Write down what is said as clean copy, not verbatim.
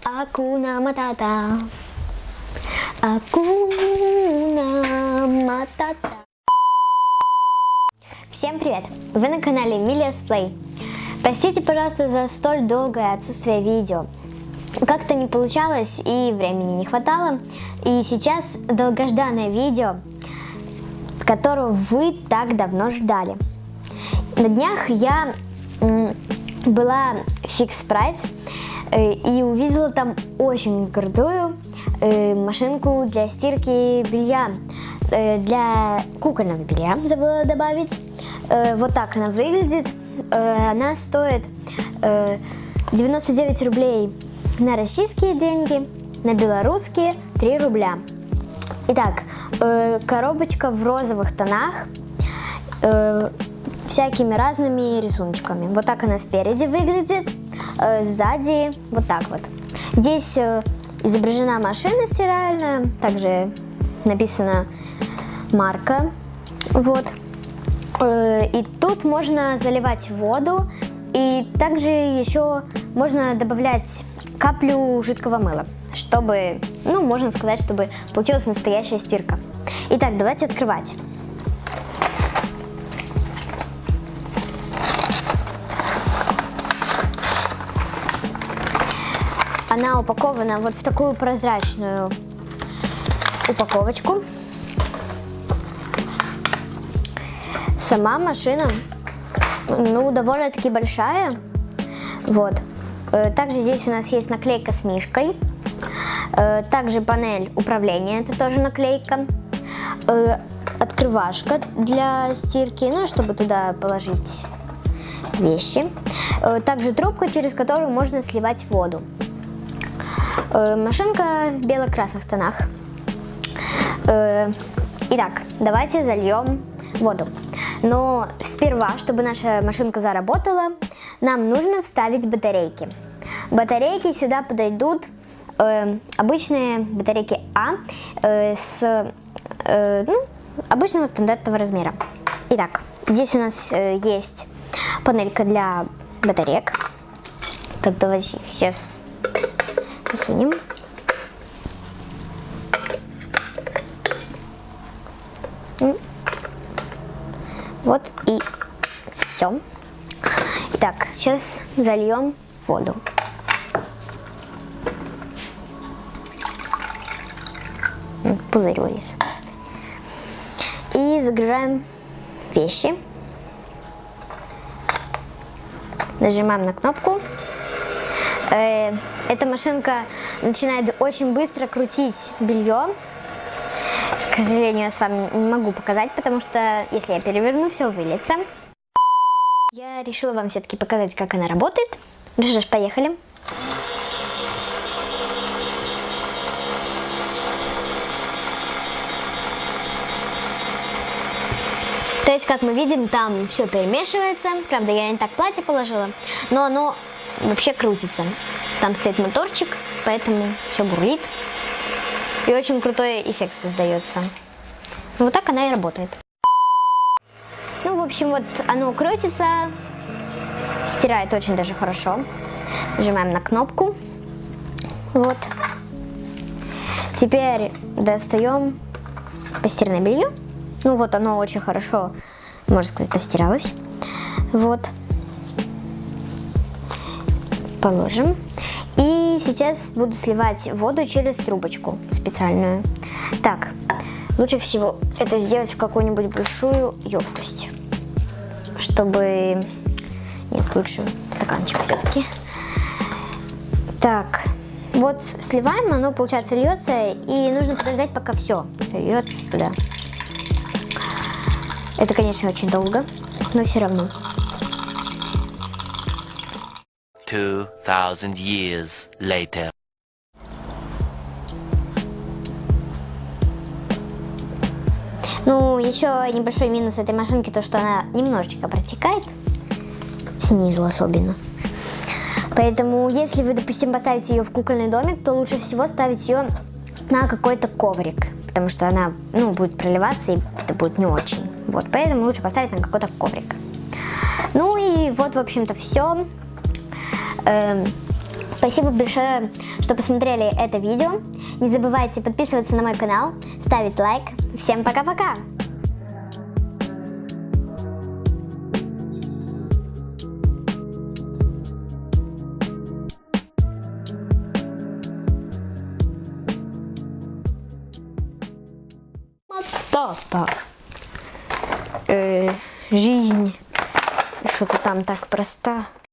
Акуна матата. Акуна матата. Всем привет! Вы на канале Emilia's Play. Простите, пожалуйста, за столь долгое отсутствие видео. Как-то не получалось и времени не хватало. И сейчас долгожданное видео, которого вы так давно ждали. На днях я была в Fix Price и увидела там очень крутую машинку для стирки белья, для кукольного белья, забыла добавить. Вот так она выглядит. Она стоит 99 рублей на российские деньги, на белорусские 3 рубля. Итак, коробочка в розовых тонах, всякими разными рисуночками. Вот так она спереди выглядит, сзади вот так вот. Здесь изображена машина стиральная, также написана марка. Вот. И тут можно заливать воду, и также еще можно добавлять каплю жидкого мыла, чтобы, ну, можно сказать, чтобы получилась настоящая стирка. Итак, давайте открывать. Она упакована вот в такую прозрачную упаковочку. Сама машина, ну, довольно-таки большая. Вот. Также здесь у нас есть наклейка с мишкой. Также панель управления, это тоже наклейка. Открывашка для стирки, ну, чтобы туда положить вещи. Также трубка, через которую можно сливать воду. Машинка в бело-красных тонах. Итак, давайте зальем воду. Но сперва, чтобы наша машинка заработала, нам нужно вставить батарейки. Батарейки сюда подойдут обычные батарейки А с обычного стандартного размера. Итак, здесь у нас есть панелька для батареек. Так, давайте сейчас засунем. Вот и все. Итак, сейчас зальем воду. Пузырь вылез. И загружаем вещи. Нажимаем на кнопку. Эта машинка начинает очень быстро крутить белье. К сожалению, я с вами не могу показать, потому что если я переверну, все выльется. Я решила вам все-таки показать, как она работает. Ну что ж, поехали. То есть, как мы видим, там все перемешивается. Правда, я не так платье положила, но оно вообще крутится. Там стоит моторчик, поэтому все бурлит. И очень крутой эффект создается. Вот так она и работает. Ну, в общем, вот оно крутится, стирает очень даже хорошо. Нажимаем на кнопку. Вот. Теперь достаем постиранное белье. Ну, вот оно очень хорошо, можно сказать, постиралось. Вот. Положим. И сейчас буду сливать воду через трубочку специальную. Так, лучше всего это сделать в какую-нибудь большую емкость, чтобы... Нет, лучше в стаканчик все-таки. Так, вот сливаем, оно, получается, льется, и нужно подождать, пока все сольется туда. Это, конечно, очень долго, но все равно. 2000 years later. Ну, еще небольшой минус этой машинки, то, что она немножечко протекает, снизу особенно. Поэтому, если вы, допустим, поставите ее в кукольный домик, то лучше всего ставить ее на какой-то коврик, потому что она, ну, будет проливаться, и это будет не очень. Вот, поэтому лучше поставить на какой-то коврик. Ну и вот, в общем-то, все. Спасибо большое, что посмотрели это видео. Не забывайте подписываться на мой канал, ставить лайк. Всем пока-пока! Тата. Жизнь что-то там так проста.